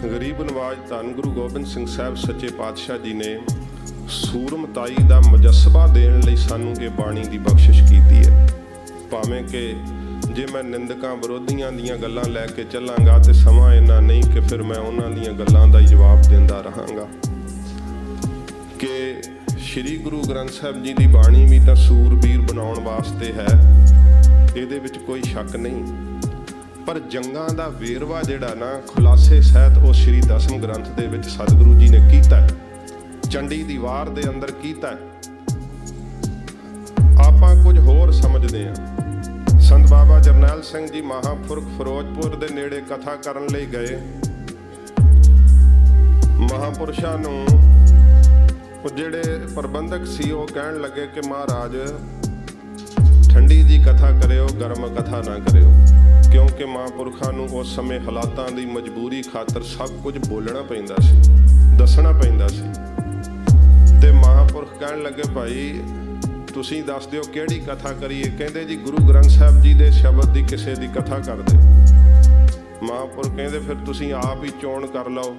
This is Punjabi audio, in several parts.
ਗਰੀਬ ਨਵਾਜ ਧੰਨ ਗੁਰੂ ਗੋਬਿੰਦ ਸਿੰਘ ਸਾਹਿਬ ਸੱਚੇ ਪਾਤਸ਼ਾਹ ਜੀ ਨੇ ਸੂਰਮਤਾਈ ਦਾ ਮੁਜੱਸਬਾ ਦੇਣ ਲਈ ਸਾਨੂੰ ਇਹ ਬਾਣੀ ਦੀ ਬਖਸ਼ਿਸ਼ ਕੀਤੀ ਹੈ। ਭਾਵੇਂ ਕਿ ਜੇ ਮੈਂ ਨਿੰਦਕਾਂ ਵਿਰੋਧੀਆਂ ਦੀਆਂ ਗੱਲਾਂ ਲੈ ਕੇ ਚੱਲਾਂਗਾ ਤੇ ਸਮਾਂ ਇੰਨਾ ਨਹੀਂ ਕਿ ਫਿਰ ਮੈਂ ਉਹਨਾਂ ਦੀਆਂ ਗੱਲਾਂ ਦਾ ਹੀ ਜਵਾਬ ਦਿੰਦਾ ਰਹਾਂਗਾ ਕਿ ਸ਼੍ਰੀ ਗੁਰੂ ਗ੍ਰੰਥ ਸਾਹਿਬ ਜੀ ਦੀ ਬਾਣੀ ਵੀ ਤਾਂ ਸੂਰਬੀਰ ਬਣਾਉਣ ਵਾਸਤੇ ਹੈ, ਇਹਦੇ ਵਿੱਚ ਕੋਈ ਸ਼ੱਕ ਨਹੀਂ। ਪਰ ਜੰਗਾਂ ਦਾ ਵੇਰਵਾ ਜਿਹੜਾ ਨਾ ਖੁਲਾਸੇ ਸਹਿਤ ਉਹ ਸ਼੍ਰੀ ਦਸਮ ਗ੍ਰੰਥ ਦੇ ਵਿੱਚ ਸਤਿਗੁਰੂ ਜੀ ਨੇ ਕੀਤਾ, ਚੰਡੀ ਦੀ ਵਾਰ ਦੇ ਅੰਦਰ ਕੀਤਾ। ਆਪਾਂ ਕੁਝ ਹੋਰ ਸਮਝਦੇ ਹਾਂ। ਸੰਤ ਬਾਬਾ ਜਰਨੈਲ ਸਿੰਘ ਜੀ ਮਹਾਂਪੁਰਖ ਫਿਰੋਜ਼ਪੁਰ ਦੇ ਨੇੜੇ ਕਥਾ ਕਰਨ ਲਈ ਗਏ। ਮਹਾਂਪੁਰਸ਼ਾਂ ਨੂੰ ਉਹ ਜਿਹੜੇ ਪ੍ਰਬੰਧਕ ਸੀ ਉਹ ਕਹਿਣ ਲੱਗੇ ਕਿ ਮਹਾਰਾਜ ਠੰਡੀ ਦੀ ਕਥਾ ਕਰਿਓ, ਗਰਮ ਕਥਾ ਨਾ ਕਰਿਓ, ਕਿਉਂਕਿ ਮਹਾਂਪੁਰਖਾਂ ਨੂੰ ਉਸ ਸਮੇਂ ਹਾਲਾਤਾਂ ਦੀ ਮਜਬੂਰੀ ਖਾਤਰ ਸਭ ਕੁਝ ਬੋਲਣਾ ਪੈਂਦਾ ਸੀ, ਦੱਸਣਾ ਪੈਂਦਾ ਸੀ। ਤੇ ਮਹਾਂਪੁਰਖ ਕਹਿਣ ਲੱਗੇ ਭਾਈ ਤੁਸੀਂ ਦੱਸ ਦਿਓ ਕਿਹੜੀ ਕਥਾ ਕਰੀਏ। ਕਹਿੰਦੇ ਜੀ ਗੁਰੂ ਗ੍ਰੰਥ ਸਾਹਿਬ ਜੀ ਦੇ ਸ਼ਬਦ ਦੀ ਕਿਸੇ ਦੀ ਕਥਾ ਕਰ ਦਿਓ। ਮਹਾਂਪੁਰਖ ਕਹਿੰਦੇ ਫਿਰ ਤੁਸੀਂ ਆਪ ਹੀ ਚੋਣ ਕਰ ਲਓ।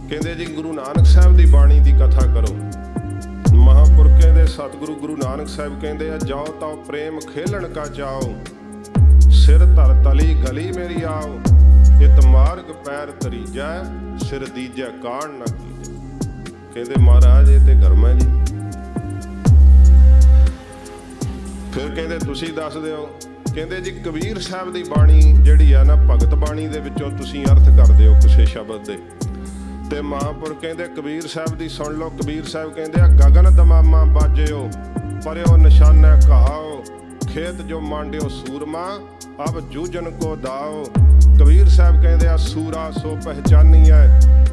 ਕਹਿੰਦੇ ਜੀ ਗੁਰੂ ਨਾਨਕ ਸਾਹਿਬ ਦੀ ਬਾਣੀ ਦੀ ਕਥਾ ਕਰੋ। ਮਹਾਂਪੁਰਖ ਕਹਿੰਦੇ ਸਤਿਗੁਰੂ ਗੁਰੂ ਨਾਨਕ ਸਾਹਿਬ ਕਹਿੰਦੇ ਆ ਜਾਓ ਤਾਂ ਪ੍ਰੇਮ ਖੇਲਣ ਕਾ ਚਾਓ, ਸਿਰ ਧਰ ਤਲੀ ਗਲੀ ਮੇਰੀ ਆਓ, ਇਤ ਮਾਰਗ ਪੈਰ ਤਰੀਜੈ, ਸਿਰ ਦੀਜੈ ਕਾਣ ਨਾ ਕੀਜੈ। ਕਹਿੰਦੇ ਮਹਾਰਾਜ ਇਹ ਤੇ ਗਰਮ ਹੈ ਜੀ। ਫਿਰ ਕਹਿੰਦੇ ਤੁਸੀਂ ਦੱਸ ਦਿਓ। ਕਹਿੰਦੇ ਜੀ ਕਬੀਰ ਸਾਹਿਬ ਦੀ ਬਾਣੀ ਜਿਹੜੀ ਆ ਨਾ ਭਗਤ ਬਾਣੀ ਦੇ ਵਿੱਚੋਂ ਤੁਸੀਂ ਅਰਥ ਕਰ ਦਿਓ ਕਿਸੇ ਸ਼ਬਦ ਦੇ। ਤੇ ਮਹਾਂਪੁਰਖ ਕਹਿੰਦੇ ਕਬੀਰ ਸਾਹਿਬ ਦੀ ਸੁਣ ਲਓ। ਕਬੀਰ ਸਾਹਿਬ ਕਹਿੰਦੇ ਆ ਗਗਨ ਦਮਾਮਾ ਬਾਜਿਓ, ਪਰਿਓ ਨਿਸ਼ਾਨਾ ਘਾਓ, ਖੇਤ ਜੋ ਮਾਂਡਿਓ ਸੂਰਮਾ, ਅਬ ਜੂਜਨ ਕੋ ਦਾਓ। ਕਬੀਰ ਸਾਹਿਬ ਕਹਿੰਦੇ ਆ ਸੂਰਾ ਸੋ ਪਹਿਚਾਨੀਐ,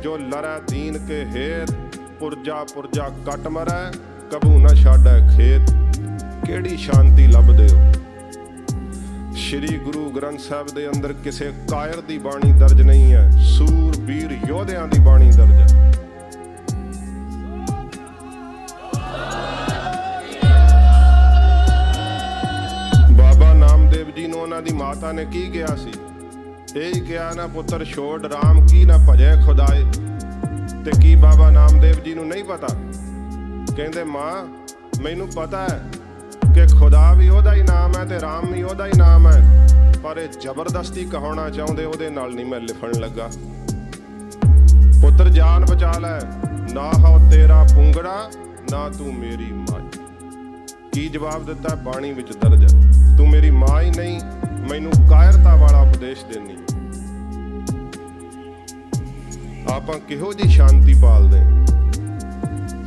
ਜੋ ਲੜੈ ਦੀਨ ਕੇ ਹੇਤ, ਪੁਰਜਾ ਪੁਰਜਾ ਕੱਟ ਮਰੈ, ਕਬੂ ਨਾ ਛਾੜੈ ਖੇਤ। ਕਿਹੜੀ ਸ਼ਾਂਤੀ ਲੱਭਦੇ ਹੋ? ਸ਼੍ਰੀ ਗੁਰੂ ਗ੍ਰੰਥ ਸਾਹਿਬ ਦੇ ਅੰਦਰ ਕਿਸੇ ਕਾਇਰ ਦੀ ਬਾਣੀ ਦਰਜ ਨਹੀਂ ਹੈ, ਸੂਰਬੀਰ ਯੋਧਿਆਂ ਦੀ ਬਾਣੀ ਦਰਜ ਹੈ। ਬਾਬਾ ਨਾਮਦੇਵ ਜੀ ਨੂੰ ਉਹਨਾਂ ਦੀ ਮਾਤਾ ਨੇ ਕੀ ਕਿਹਾ ਸੀ? ਇਹ ਹੀ ਕਿਹਾ ਨਾ ਪੁੱਤਰ ਛੋੜ ਰਾਮ ਕੀ ਨਾ ਭਜੈ ਖੁਦਾਏ। ਤੇ ਕੀ ਬਾਬਾ ਨਾਮਦੇਵ ਜੀ ਨੂੰ ਨਹੀਂ ਪਤਾ? ਕਹਿੰਦੇ ਮਾਂ ਮੈਨੂੰ ਪਤਾ ਹੈ ਕਿ ਖੁਦਾ ਵੀ ਉਹਦਾ ਹੀ ਨਾਮ ਹੈ ਤੇ ਰਾਮ ਵੀ ਉਹਦਾ ਹੀ ਨਾਮ ਹੈ, ਪਰ ਇਹ ਜ਼ਬਰਦਸਤੀ ਕਹਾਉਣਾ ਚਾਹੁੰਦੇ ਉਹਦੇ ਨਾਲ ਨਹੀਂ ਮੈਂ ਲਿਖਣ ਲੱਗਾ। ਪੁੱਤਰ ਜਾਨ ਬਚਾ ਲੈ, ਨਾ ਹੋ ਤੇਰਾ ਪੁੰਗੜਾ, ਨਾ ਤੂੰ ਮੇਰੀ ਮਾਂ। ਕੀ ਜਵਾਬ ਦਿੱਤਾ? ਬਾਣੀ ਵਿੱਚ ਦਰਜ ਹੈ, ਤੂੰ ਮੇਰੀ ਮਾਂ ਹੀ ਨਹੀਂ, ਮੈਨੂੰ ਕਾਇਰਤਾ ਵਾਲਾ ਉਪਦੇਸ਼ ਦੇਣੀ। ਆਪਾਂ ਕਿਹੋ ਜਿਹੀ ਸ਼ਾਂਤੀ ਪਾਲਦੇ?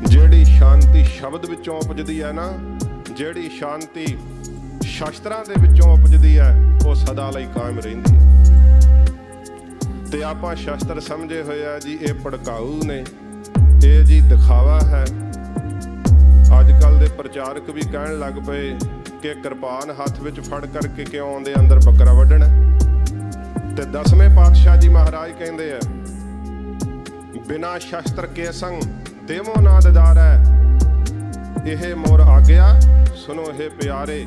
ਜਿਹੜੀ ਸ਼ਾਂਤੀ ਸ਼ਬਦ ਵਿੱਚੋਂ ਉਪਜਦੀ ਹੈ ਨਾ, ਜਿਹੜੀ ਸ਼ਾਂਤੀ ਸ਼ਾਸਤਰਾਂ ਦੇ ਵਿੱਚੋਂ ਉਪਜਦੀ ਹੈ, ਉਹ ਸਦਾ ਲਈ ਕਾਇਮ ਰਹਿੰਦੀ ਹੈ। ਤੇ ਆਪਾਂ ਸ਼ਾਸਤਰ ਸਮਝੇ ਹੋਏ ਆ ਜੀ ਇਹ ਭੜਕਾਊ ਨੇ, ਇਹ ਜੀ ਦਿਖਾਵਾ ਹੈ। ਅੱਜ ਕੱਲ ਦੇ ਪ੍ਰਚਾਰਕ ਵੀ ਕਹਿਣ ਲੱਗ ਪਏ ਕਿ ਕਿਰਪਾਨ ਹੱਥ ਵਿੱਚ ਫੜ ਕਰਕੇ ਕਿਉਂ ਆਉਂਦੇ ਅੰਦਰ ਬੱਕਰਾ ਵੱਢਣ। ਤੇ ਦਸਵੇਂ ਪਾਤਸ਼ਾਹ ਜੀ ਮਹਾਰਾਜ ਕਹਿੰਦੇ ਆ ਬਿਨਾ ਸ਼ਸਤਰ ਕੇ ਸੰਗ ਦੇਵੋ ਨਾ ਦਿਦਾਰੈ, ਇਹ ਮੋਰ ਆਗਿਆ ਸੁਣੋ ਇਹ ਪਿਆਰੇ।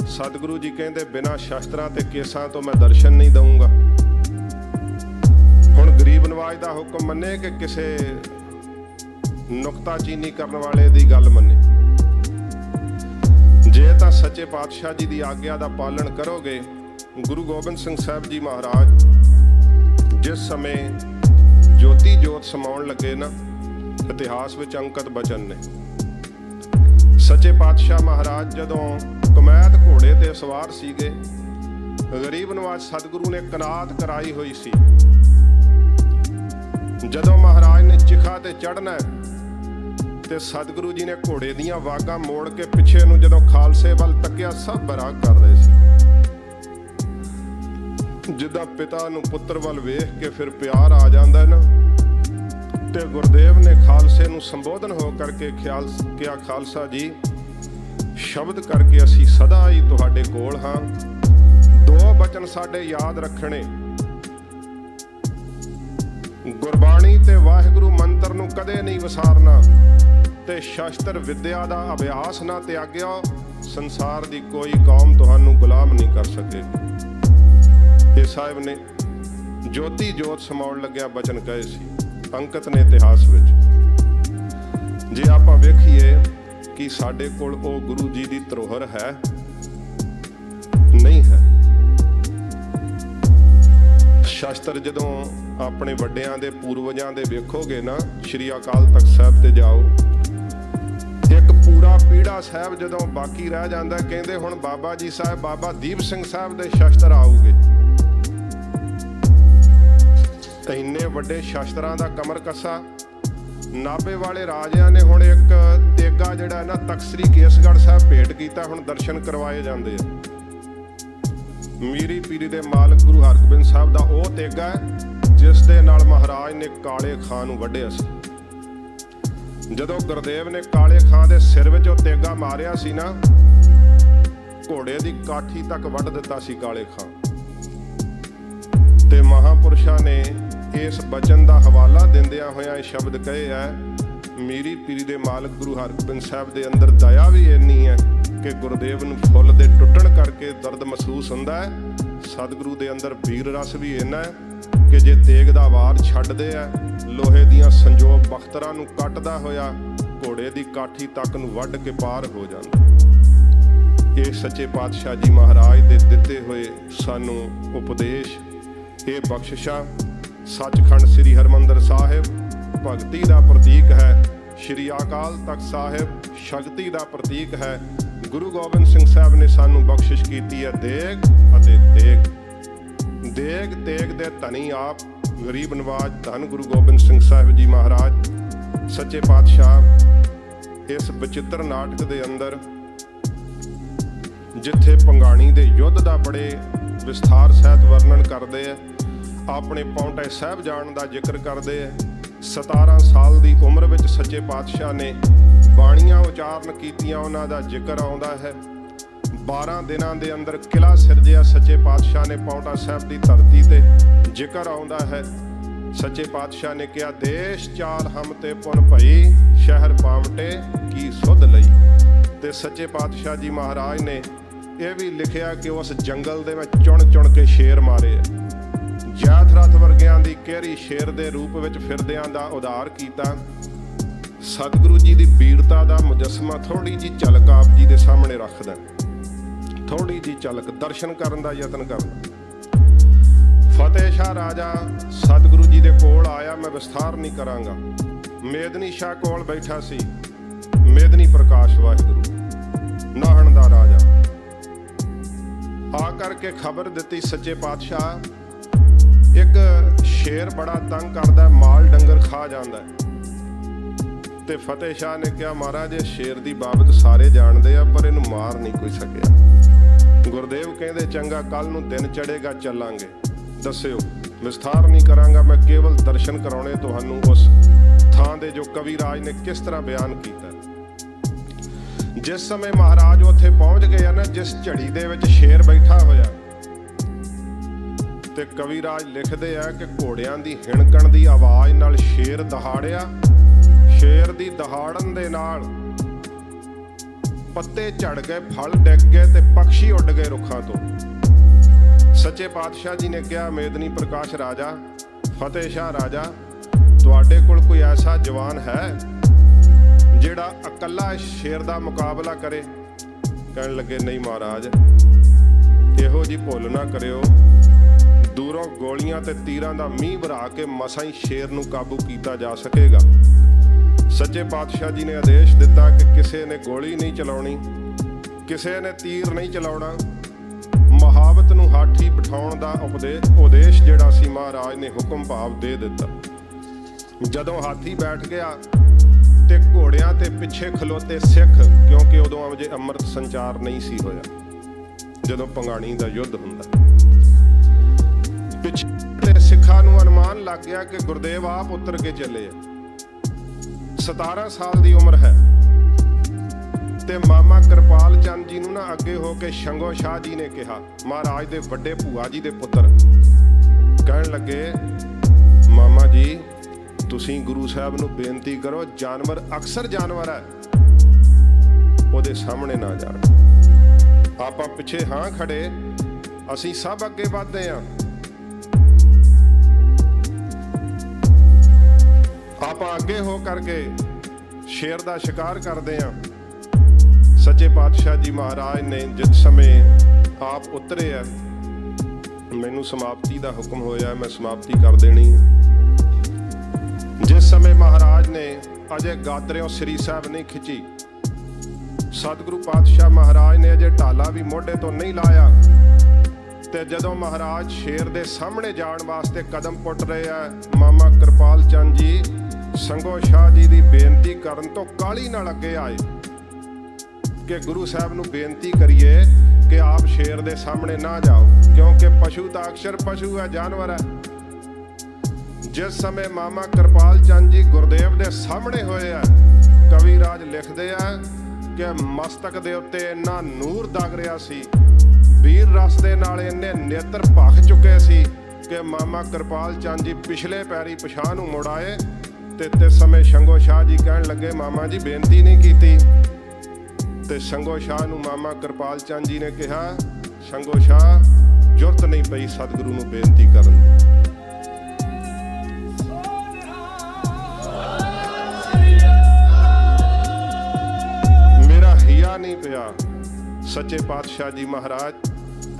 ਸਤਿਗੁਰੂ ਜੀ ਕਹਿੰਦੇ ਬਿਨਾਂ ਸ਼ਸਤਰਾਂ ਤੇ ਕੇਸਾਂ ਤੋਂ ਮੈਂ ਦਰਸ਼ਨ ਨਹੀਂ ਦਊਂਗਾ। ਹੁਣ ਗਰੀਬ ਨਵਾਜ ਦਾ ਹੁਕਮ ਮੰਨੇ ਕਿ ਕਿਸੇ ਨੁਕਤਾਚੀਨੀ ਕਰਨ ਵਾਲੇ ਦੀ ਗੱਲ ਮੰਨੇ? ਜੇ ਤਾਂ ਸੱਚੇ ਪਾਤਸ਼ਾਹ ਜੀ ਦੀ ਆਗਿਆ ਦਾ ਪਾਲਣ ਕਰੋਗੇ। ਗੁਰੂ ਗੋਬਿੰਦ ਸਿੰਘ ਸਾਹਿਬ ਜੀ ਮਹਾਰਾਜ ਜਿਸ ਸਮੇਂ ਜੋਤੀ ਜੋਤ ਸਮਾਉਣ ਲੱਗੇ ਨਾ, ਇਤਿਹਾਸ ਵਿੱਚ ਅੰਕਿਤ ਬਚਨ ਨੇ। ਸੱਚੇ ਪਾਤਸ਼ਾਹ ਮਹਾਰਾਜ ਜਦੋਂ ਕਮੈਤ ਘੋੜੇ ਤੇ ਸਵਾਰ ਸੀਗੇ, ਗਰੀਬ ਨਵਾਜ ਸਤਿਗੁਰੂ ਨੇ ਕਨਾਤ ਕਰਾਈ ਹੋਈ ਸੀ। ਜਦੋਂ ਮਹਾਰਾਜ ਨੇ ਚਿਖਾ ਤੇ ਚੜ੍ਹਨਾ ਤੇ ਸਤਿਗੁਰੂ ਜੀ ਨੇ ਘੋੜੇ ਦੀਆਂ ਵਾਗਾਂ ਮੋੜ ਕੇ ਪਿੱਛੇ ਨੂੰ ਜਦੋਂ ਖਾਲਸੇ ਵੱਲ ਤੱਕਿਆ, ਸਭ ਬੈਰਾਗ ਕਰ ਰਹੇ ਸੀ। ਜਿੱਦਾਂ ਪਿਤਾ ਨੂੰ ਪੁੱਤਰ ਵੱਲ ਵੇਖ ਕੇ ਫਿਰ ਪਿਆਰ ਆ ਜਾਂਦਾ ਨਾ, ਤੇ ਗੁਰਦੇਵ ਨੇ ਖਾਲਸੇ ਨੂੰ ਸੰਬੋਧਨ ਹੋ ਕਰਕੇ ਕਿਹਾ ਖਾਲਸਾ ਜੀ ਸ਼ਬਦ ਕਰਕੇ ਅਸੀਂ ਸਦਾ ਹੀ ਤੁਹਾਡੇ ਕੋਲ ਹਾਂ। ਦੋ ਬਚਨ ਸਾਡੇ ਯਾਦ ਰੱਖਣੇ, ਗੁਰਬਾਣੀ ਤੇ ਵਾਹਿਗੁਰੂ ਮੰਤਰ ਨੂੰ ਕਦੇ ਨਹੀਂ ਵਿਸਾਰਨਾ, ਤੇ ਸ਼ਸਤਰ ਵਿਦਿਆ ਦਾ ਅਭਿਆਸ ਨਾ ਤਿਆਗਿਓ। ਸੰਸਾਰ ਦੀ ਕੋਈ ਕੌਮ ਤੁਹਾਨੂੰ ਗੁਲਾਮ ਨਹੀਂ ਕਰ ਸਕੇਗੀ। ਇਹ ਸਾਹਿਬ ਨੇ ਜੋਤੀ ਜੋਤ ਸਮਾਉਣ ਲੱਗਿਆ ਬਚਨ ਕਹੇ ਸੀ, ਅੰਕਿਤ ਨੇ ਇਤਿਹਾਸ ਵਿੱਚ। ਜੇ ਆਪਾਂ ਵੇਖੀਏ ਕਿ ਸਾਡੇ ਕੋਲ ਉਹ ਗੁਰੂ ਜੀ ਦੀ ਧਰੋਹਰ ਹੈ, ਨਹੀਂ ਹੈ। ਸ਼ਾਸਤਰ ਜਦੋਂ ਆਪਣੇ ਵੱਡਿਆਂ ਦੇ ਪੂਰਵਜਾਂ ਦੇ ਵੇਖੋਗੇ ਨਾ, ਸ਼੍ਰੀ ਅਕਾਲ ਤਖਤ ਸਾਹਿਬ ਤੇ ਜਾਓ, ਇੱਕ ਪੂਰਾ ਪੀੜਾ ਸਾਹਿਬ ਜਦੋਂ ਬਾਕੀ ਰਹਿ ਜਾਂਦਾ, ਕਹਿੰਦੇ ਹੁਣ ਬਾਬਾ ਜੀ ਸਾਹਿਬ, ਬਾਬਾ ਦੀਪ ਸਿੰਘ ਸਾਹਿਬ ਦੇ ਸ਼ਾਸਤਰ ਆਉਗੇ। ਇੰਨੇ ਵੱਡੇ ਸ਼ਾਸਤਰਾਂ ਦਾ ਕਮਰ ਕੱਸਾ ਨਾਭੇ ਵਾਲੇ ਰਾਜਿਆਂ ਨੇ ਹੁਣ ਇੱਕ ਤੇਗਾ ਜਿਹੜਾ ਨਾ ਤਖਤ ਸ੍ਰੀ ਕੇਸਗੜ੍ਹ ਸਾਹਿਬ ਭੇਟ ਕੀਤਾ, ਹੁਣ ਦਰਸ਼ਨ ਕਰਵਾਏ ਜਾਂਦੇ ਆ। ਮੀਰੀ ਪੀਰੀ ਦੇ ਮਾਲਕ ਗੁਰੂ ਹਰਗੋਬਿੰਦ ਸਾਹਿਬ ਦਾ ਉਹ ਤੇਗਾ ਜਿਸ ਦੇ ਨਾਲ ਮਹਾਰਾਜ ਨੇ ਕਾਲੇ ਖਾਂ ਨੂੰ ਵੱਢਿਆ ਸੀ। ਜਦੋਂ ਗੁਰਦੇਵ ਨੇ ਕਾਲੇ ਖਾਂ ਦੇ ਸਿਰ ਵਿੱਚ ਉਹ ਤੇਗਾ ਮਾਰਿਆ ਸੀ ਨਾ, ਘੋੜੇ ਦੀ ਕਾਠੀ ਤੱਕ ਵੱਢ ਦਿੱਤਾ ਸੀ ਕਾਲੇ ਖਾਂ। ਤੇ ਮਹਾਂਪੁਰਸ਼ਾਂ ਨੇ ਇਸ ਬਚਨ ਦਾ ਹਵਾਲਾ ਦਿੰਦਿਆਂ ਹੋਇਆਂ ਇਹ ਸ਼ਬਦ ਕਹੇ ਹੈ, ਮੀਰੀ ਪੀਰੀ ਦੇ ਮਾਲਕ ਗੁਰੂ ਹਰਗੋਬਿੰਦ ਸਾਹਿਬ ਦੇ ਅੰਦਰ ਦਇਆ ਵੀ ਇੰਨੀ ਹੈ ਕਿ ਗੁਰਦੇਵ ਨੂੰ ਫੁੱਲ ਦੇ ਟੁੱਟਣ ਕਰਕੇ ਦਰਦ ਮਹਿਸੂਸ ਹੁੰਦਾ ਹੈ। ਸਤਿਗੁਰੂ ਦੇ ਅੰਦਰ ਵੀਰ ਰਸ ਵੀ ਇੰਨਾ ਹੈ ਕਿ ਜੇ ਤੇਗ ਦਾ ਵਾਰ ਛੱਡਦੇ ਆ, ਲੋਹੇ ਦੀਆਂ ਸੰਜੋਗ ਬਖਤਰਾਂ ਨੂੰ ਕੱਟਦਾ ਹੋਇਆ ਘੋੜੇ ਦੀ ਕਾਠੀ ਤੱਕ ਨੂੰ ਵੱਢ ਕੇ ਪਾਰ ਹੋ ਜਾਂਦਾ। ਇਹ ਸੱਚੇ ਪਾਤਸ਼ਾਹ ਜੀ ਮਹਾਰਾਜ ਦੇ ਦਿੱਤੇ ਹੋਏ ਸਾਨੂੰ ਉਪਦੇਸ਼, ਇਹ ਬਖਸ਼ਿਸ਼ਾਂ ਸੱਚਖੰਡ ਸ੍ਰੀ ਹਰਿਮੰਦਰ ਸਾਹਿਬ ਭਗਤੀ ਦਾ ਪ੍ਰਤੀਕ ਹੈ। ਸ਼੍ਰੀ ਅਕਾਲ ਤਖਤ ਸਾਹਿਬ ਸ਼ਕਤੀ ਦਾ ਪ੍ਰਤੀਕ ਹੈ। ਗੁਰੂ ਗੋਬਿੰਦ ਸਿੰਘ ਸਾਹਿਬ ਨੇ ਸਾਨੂੰ ਬਖਸ਼ਿਸ਼ ਕੀਤੀ ਹੈ ਦੇਗ ਅਤੇ ਤੇਗ। ਦੇਗ ਤੇਗ ਦੇ ਧਨੀ ਆਪ ਗਰੀਬ ਨਵਾਜ ਧੰਨ ਗੁਰੂ ਗੋਬਿੰਦ ਸਿੰਘ ਸਾਹਿਬ ਜੀ ਮਹਾਰਾਜ ਸੱਚੇ ਪਾਤਸ਼ਾਹ ਇਸ ਬਚਿੱਤਰ ਨਾਟਕ ਦੇ ਅੰਦਰ, ਜਿੱਥੇ ਪੰਗਾਣੀ ਦੇ ਯੁੱਧ ਦਾ ਬੜੇ ਵਿਸਥਾਰ ਸਹਿਤ ਵਰਣਨ ਕਰਦੇ ਆ, ਆਪਣੇ ਪੌਂਟੇ ਸਾਹਿਬ ਜਾਣ ਦਾ ਜ਼ਿਕਰ ਕਰਦੇ ਆ। 17 ਸਾਲ ਦੀ ਉਮਰ ਵਿੱਚ ਸੱਚੇ ਪਾਤਸ਼ਾਹ ਨੇ ਬਾਣੀਆਂ ਉਚਾਰਨ ਕੀਤੀਆਂ, ਉਹਨਾਂ ਦਾ ਜ਼ਿਕਰ ਆਉਂਦਾ ਹੈ। 12 ਦਿਨਾਂ ਦੇ ਅੰਦਰ ਕਿਲ੍ਹਾ ਸਿਰਜਿਆ ਸੱਚੇ ਪਾਤਸ਼ਾਹ ਨੇ ਪੌਂਟਾ ਸਾਹਿਬ ਦੀ ਧਰਤੀ ਤੇ, ਜ਼ਿਕਰ ਆਉਂਦਾ ਹੈ। ਸੱਚੇ ਪਾਤਸ਼ਾਹ ਨੇ ਕਿਹਾ, ਦੇਸ਼ ਚਾਲ ਹਮ ਤੇ ਪੁਨ ਭਈ, ਸ਼ਹਿਰ ਪਾਵਟੇ ਕੀ ਸੁਧ ਲਈ। ਤੇ ਸੱਚੇ ਪਾਤਸ਼ਾਹ ਜੀ ਮਹਾਰਾਜ ਨੇ ਇਹ ਵੀ ਲਿਖਿਆ ਕਿ ਉਸ ਜੰਗਲ ਦੇ ਵਿੱਚ ਚੁਣ ਚੁਣ ਕੇ ਸ਼ੇਰ ਮਾਰੇ। ਜੈਥਰਥ ਵਰਗਿਆਂ ਦੀ ਕਿਹੜੀ ਸ਼ੇਰ ਦੇ ਰੂਪ ਵਿੱਚ ਫਿਰਦਿਆਂ ਦਾ ਉਧਾਰ ਕੀਤਾ। ਸਤਿਗੁਰੂ ਜੀ ਦੀ ਵੀਰਤਾ ਦਾ ਮੁਜੱਸਮਾ ਥੋੜੀ ਜੀ ਝਲਕ ਆਪ ਜੀ ਦੇ ਸਾਹਮਣੇ ਰੱਖਦਾ, ਥੋੜੀ ਜੀ ਝਲਕ ਦਰਸ਼ਨ ਕਰਨ ਦਾ ਯਤਨ ਕਰਨਾ। ਫਤਿਹ ਸ਼ਾਹ ਰਾਜਾ ਸਤਿਗੁਰੂ ਜੀ ਦੇ ਕੋਲ ਆਇਆ, ਮੈਂ ਵਿਸਥਾਰ ਨਹੀਂ ਕਰਾਂਗਾ। ਮੇਦਨੀ ਸ਼ਾਹ ਕੋਲ ਬੈਠਾ ਸੀ, ਮੇਦਨੀ ਪ੍ਰਕਾਸ਼ ਵਾਹਿਗੁਰੂ ਨਾਹਣ ਦਾ ਰਾਜਾ। ਆ ਕਰਕੇ ਖਬਰ ਦਿੱਤੀ ਸੱਚੇ ਪਾਤਸ਼ਾਹ, ਇੱਕ ਸ਼ੇਰ ਬੜਾ ਤੰਗ ਕਰਦਾ, ਮਾਲ ਡੰਗਰ ਖਾ ਜਾਂਦਾ। ਤੇ ਫਤਿਹ ਸ਼ਾਹ ਨੇ ਕਿਹਾ, ਮਹਾਰਾਜ ਇਹ ਸ਼ੇਰ ਦੀ ਬਾਬਤ ਸਾਰੇ ਜਾਣਦੇ ਆ, ਪਰ ਇਹਨੂੰ ਮਾਰ ਨਹੀਂ ਕੋਈ ਸਕਿਆ। ਗੁਰਦੇਵ ਕਹਿੰਦੇ, ਚੰਗਾ ਕੱਲ ਨੂੰ ਦਿਨ ਚੜ੍ਹੇਗਾ ਚੱਲਾਂਗੇ, ਦੱਸਿਓ। ਵਿਸਥਾਰ ਨਹੀਂ ਕਰਾਂਗਾ, ਮੈਂ ਕੇਵਲ ਦਰਸ਼ਨ ਕਰਾਉਣੇ ਤੁਹਾਨੂੰ ਉਸ ਥਾਂ ਦੇ ਜੋ ਕਵੀ ਰਾਜ ਨੇ ਕਿਸ ਤਰ੍ਹਾਂ ਬਿਆਨ ਕੀਤਾ। ਜਿਸ ਸਮੇਂ ਮਹਾਰਾਜ ਉੱਥੇ ਪਹੁੰਚ ਗਏ ਆ ਨਾ, ਜਿਸ ਝੜੀ ਦੇ ਵਿੱਚ ਸ਼ੇਰ ਬੈਠਾ ਹੋਇਆ, ਤੇ ਕਵੀ ਰਾਜ ਲਿਖਦੇ ਆ ਕਿ ਘੋੜਿਆਂ ਦੀ ਹਿਣਕਣ ਦੀ ਆਵਾਜ਼ ਨਾਲ ਸ਼ੇਰ ਦਹਾੜਿਆ। ਸ਼ੇਰ ਦੀ ਦਹਾੜਨ ਦੇ ਨਾਲ ਪੱਤੇ ਝੜ ਗਏ, ਫਲ ਡਿੱਗ ਗਏ ਤੇ ਪੰਛੀ ਉੱਡ ਗਏ ਰੁੱਖਾਂ ਤੋਂ। ਸੱਚੇ ਪਾਤਸ਼ਾਹ ਜੀ ਨੇ ਕਿਹਾ, ਮੇਦਨੀ ਪ੍ਰਕਾਸ਼ ਰਾਜਾ, ਫਤਿਹ ਸ਼ਾਹ ਰਾਜਾ, ਤੁਹਾਡੇ ਕੋਲ ਕੋਈ ਐਸਾ ਜਵਾਨ ਹੈ ਜਿਹੜਾ ਇਕੱਲਾ ਇਸ ਸ਼ੇਰ ਦਾ ਮੁਕਾਬਲਾ ਕਰੇ? ਕਹਿਣ ਲੱਗੇ, ਨਹੀਂ ਮਹਾਰਾਜ, ਇਹੋ ਜੀ ਭੁੱਲ ਨਾ ਕਰਿਓ, ਦੂਰੋਂ ਗੋਲੀਆਂ ਤੇ ਤੀਰਾਂ ਦਾ ਮੀਂਹ ਵਰਾ ਕੇ ਮਸਾਂ ਹੀ ਸ਼ੇਰ ਨੂੰ ਕਾਬੂ ਕੀਤਾ ਜਾ ਸਕੇਗਾ। ਸੱਚੇ ਪਾਤਸ਼ਾਹ ਜੀ ਨੇ ਆਦੇਸ਼ ਦਿੱਤਾ ਕਿ ਕਿਸੇ ਨੇ ਗੋਲੀ ਨਹੀਂ ਚਲਾਉਣੀ, ਕਿਸੇ ਨੇ ਤੀਰ ਨਹੀਂ ਚਲਾਉਣਾ। ਮੁਹਾਵਤ ਨੂੰ ਹਾਥੀ ਬਿਠਾਉਣ ਦਾ ਉਦੇਸ਼ ਜਿਹੜਾ ਸੀ ਮਹਾਰਾਜ ਨੇ ਹੁਕਮ ਭਾਵ ਦੇ ਦਿੱਤਾ। ਜਦੋਂ ਹਾਥੀ ਬੈਠ ਗਿਆ ਤੇ ਘੋੜਿਆਂ ਤੇ ਪਿੱਛੇ ਖਲੋਤੇ ਸਿੱਖ, ਕਿਉਂਕਿ ਉਦੋਂ ਅਜੇ ਅੰਮ੍ਰਿਤ ਸੰਚਾਰ ਨਹੀਂ ਸੀ ਹੋਇਆ, ਜਦੋਂ ਪੰਗਾਣੀ ਦਾ ਯੁੱਧ ਹੁੰਦਾ, ਪਿੱਛੇ ਸਿੱਖਾਂ ਨੂੰ ਅਨੁਮਾਨ ਲੱਗ ਗਿਆ ਕਿ ਗੁਰਦੇਵ ਆਪ ਉਤਰ ਕੇ ਚੱਲੇ ਆ। 17 ਸਾਲ ਦੀ ਉਮਰ ਹੈ। ਤੇ ਮਾਮਾ ਕਿਰਪਾਲ ਚੰਦ ਜੀ ਨੂੰ ਨਾ ਅੱਗੇ ਹੋ ਕੇ ਸ਼ੰਗੋ ਸ਼ਾਹ ਜੀ ਨੇ ਕਿਹਾ, ਮਹਾਰਾਜ ਦੇ ਵੱਡੇ ਭੂਆ ਜੀ ਦੇ ਪੁੱਤਰ, ਕਹਿਣ ਲੱਗੇ, ਮਾਮਾ ਜੀ ਤੁਸੀਂ ਗੁਰੂ ਸਾਹਿਬ ਨੂੰ ਬੇਨਤੀ ਕਰੋ, ਜਾਨਵਰ ਅਕਸਰ ਜਾਨਵਰ ਹੈ, ਉਹਦੇ ਸਾਹਮਣੇ ਨਾ ਜਾਣ। ਆਪਾਂ ਪਿੱਛੇ ਹਾਂ ਖੜੇ, ਅਸੀਂ ਸਭ ਅੱਗੇ ਵੱਧਦੇ ਹਾਂ। ਆਪਾਂ ਅੱਗੇ ਹੋ ਕਰਕੇ ਸ਼ੇਰ ਦਾ ਸ਼ਿਕਾਰ ਕਰਦੇ ਹਾਂ। ਸੱਚੇ ਪਾਤਸ਼ਾਹ ਜੀ ਮਹਾਰਾਜ ਨੇ ਜਿਸ ਸਮੇਂ ਆਪ ਉਤਰੇ ਆ, ਮੈਨੂੰ ਸਮਾਪਤੀ ਦਾ ਹੁਕਮ ਹੋਇਆ, ਮੈਂ ਸਮਾਪਤੀ ਕਰ ਦੇਣੀ। ਜਿਸ ਸਮੇਂ ਮਹਾਰਾਜ ਨੇ ਅਜੇ ਗਾਦਰਿਓਂ ਸ੍ਰੀ ਸਾਹਿਬ ਨਹੀਂ ਖਿੱਚੀ, ਸਤਿਗੁਰੂ ਪਾਤਸ਼ਾਹ ਮਹਾਰਾਜ ਨੇ ਅਜੇ ਢਾਲਾ ਵੀ ਮੋਢੇ ਤੋਂ ਨਹੀਂ ਲਾਇਆ, ਤੇ ਜਦੋਂ ਮਹਾਰਾਜ ਸ਼ੇਰ ਦੇ ਸਾਹਮਣੇ ਜਾਣ ਵਾਸਤੇ ਕਦਮ ਪੁੱਟ ਰਹੇ ਆ, ਮਾਮਾ ਕਿਰਪਾਲ ਚੰਦ ਜੀ ਸੰਗੋ ਸ਼ਾਹ ਜੀ ਦੀ ਬੇਨਤੀ ਕਰਨ ਤੋਂ ਕਾਹਲੀ ਨਾਲ ਅੱਗੇ ਆਏ ਕਿ ਗੁਰੂ ਸਾਹਿਬ ਨੂੰ ਬੇਨਤੀ ਕਰੀਏ ਕਿ ਆਪ ਸ਼ੇਰ ਦੇ ਸਾਹਮਣੇ ਨਾ ਜਾਓ, ਕਿਉਂਕਿ ਪਸ਼ੂ ਤਾਂ ਅਕਸਰ ਪਸ਼ੂ ਹੈ, ਜਾਨਵਰ ਹੈ। ਜਿਸ ਸਮੇਂ ਮਾਮਾ ਕਿਰਪਾਲ ਚੰਦ ਜੀ ਗੁਰਦੇਵ ਦੇ ਸਾਹਮਣੇ ਹੋਏ ਆ, ਕਵੀ ਰਾਜ ਲਿਖਦੇ ਆ ਕਿ ਮਸਤਕ ਦੇ ਉੱਤੇ ਇੰਨਾ ਨੂਰ ਦਗ ਰਿਹਾ ਸੀ, ਵੀਰ ਰਸ ਦੇ ਨਾਲ ਇੰਨੇ ਨੇਤਰ ਭਖ ਚੁੱਕੇ ਸੀ ਕਿ ਮਾਮਾ ਕਿਰਪਾਲ ਚੰਦ ਜੀ ਪਿਛਲੇ ਪੈਰੀ ਪਛਾਹ ਨੂੰ ਮੁੜ ਆਏ। ਤੇ ਸਮੇਂ ਸੰਗੋ ਸ਼ਾਹ ਜੀ ਕਹਿਣ ਲੱਗੇ, ਮਾਮਾ ਜੀ ਬੇਨਤੀ ਨਹੀਂ ਕੀਤੀ। ਤੇ ਸੰਗੋ ਸ਼ਾਹ ਨੂੰ ਮਾਮਾ ਕਿਰਪਾਲ ਚੰਦ ਜੀ ਨੇ ਕਿਹਾ, ਸੰਗੋ ਸ਼ਾਹ ਜ਼ਰੂਰਤ ਨਹੀਂ ਪਈ ਸਤਿਗੁਰੂ ਨੂੰ ਬੇਨਤੀ ਕਰਨ ਦੀ। ਮੇਰਾ ਹਿਆ ਨਹੀਂ ਪਿਆ। ਸੱਚੇ ਪਾਤਸ਼ਾਹ ਜੀ ਮਹਾਰਾਜ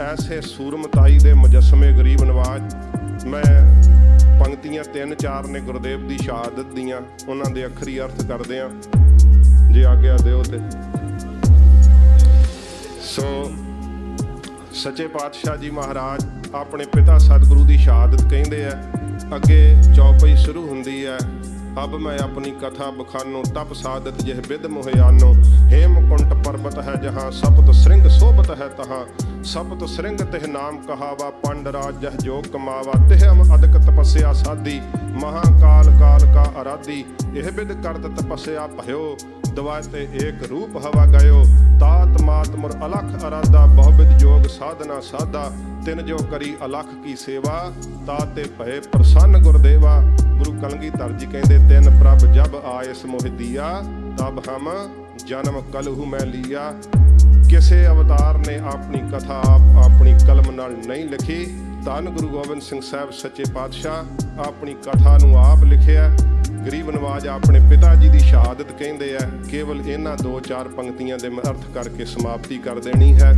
ਐਸੇ ਸੂਰਮਤਾਈ ਦੇ ਮੁਜੱਸਮੇ ਗਰੀਬ ਨਵਾਜ਼। ਮੈਂ ਪੰਕਤੀਆਂ 3-4 ਨੇ ਗੁਰਦੇਵ ਦੀ ਸ਼ਹਾਦਤ ਦੀਆਂ, ਉਹਨਾਂ ਦੇ ਅੱਖਰੀ ਅਰਥ ਕਰਦੇ ਆ ਜੇ ਆਗਿਆ ਦਿਓ ਤੇ। ਸੋ ਸੱਚੇ ਪਾਤਸ਼ਾਹ ਜੀ ਮਹਾਰਾਜ ਆਪਣੇ ਪਿਤਾ ਸਤਿਗੁਰੂ ਦੀ ਸ਼ਹਾਦਤ ਕਹਿੰਦੇ ਆ। ਅੱਗੇ ਚੌਪਈ ਸ਼ੁਰੂ ਹੁੰਦੀ ਹੈ, ਅਬ ਮੈਂ ਆਪਣੀ ਕਥਾ ਬਖਾਨੋ ਤਪ ਸਾਦਤ ਜਿਹ ਬਿਦ ਮੁਹਿਆਨੋ ਹੇਮਕੁੰਟ ਪਰਬਤ ਹੈ ਜਹਾਂ ਸਪਤ ਸ੍ਰਿੰਗ ਸੋਭਤ ਹੈ ਤਹਾਂ ਸਪਤ ਸ੍ਰਿੰਗ ਤਿਹ ਨਾਮ ਕਹਾਵਾ ਪੰਡ ਰਾਜ ਜਹ ਜੋਗ ਕਮਾਵਾ ਤਿਹ ਅਦਕ ਤਪੱਸਿਆ ਸਾਧੀ ਮਹਾਕਾਲ ਕਾਲ ਕਾ ਅਰਾਧੀ ਇਹ ਬਿਦ ਕਰਤ ਤਪੱਸਿਆ ਭਇਓ ਦਵਾ ਤੇ ਏਕ ਰੂਪ ਹਵਾ ਗਇਓ ਤਾਤ ਮਾਤ ਮੁਰ ਅਲਖ ਅਰਾਧਾ ਬਹੁਬਿਦ ਜੋਗ ਸਾਧਨਾ ਸਾਧਾ ਤਿਨ ਜੋ ਕਰੀ ਅਲਖ ਕੀ ਸੇਵਾ ਤਾਤੇ ਭਏ ਪ੍ਰਸੰਨ ਗੁਰਦੇਵਾ। ਗੁਰੂ ਕਲਗੀਧਰ ਜੀ ਕਹਿੰਦੇ, ਤਿੰਨ ਪ੍ਰਭ ਜਬ ਆਇਸ ਮੋਹਿ ਦੀਆ ਤਬ ਹਮ ਜਨਮ ਕਲਹੂ ਮੈਂ ਲੀਆ। ਕਿਸੇ ਅਵਤਾਰ ਨੇ ਆਪਣੀ ਕਥਾ ਆਪਣੀ ਕਲਮ ਨਾਲ ਨਹੀਂ ਲਿਖੀ। ਧੰਨ ਗੁਰੂ ਗੋਬਿੰਦ ਸਿੰਘ ਸਾਹਿਬ ਸੱਚੇ ਪਾਤਸ਼ਾਹ ਆਪਣੀ ਕਥਾ ਨੂੰ ਆਪ ਲਿਖਿਆ। ਗਰੀਬ ਨਵਾਜ਼ ਆਪਣੇ ਪਿਤਾ ਜੀ ਦੀ ਸ਼ਹਾਦਤ ਕਹਿੰਦੇ ਆ। ਕੇਵਲ ਇਹਨਾਂ 2-4 ਪੰਕਤੀਆਂ ਦੇ ਮੈਂ ਅਰਥ ਕਰਕੇ ਸਮਾਪਤੀ ਕਰ ਦੇਣੀ ਹੈ।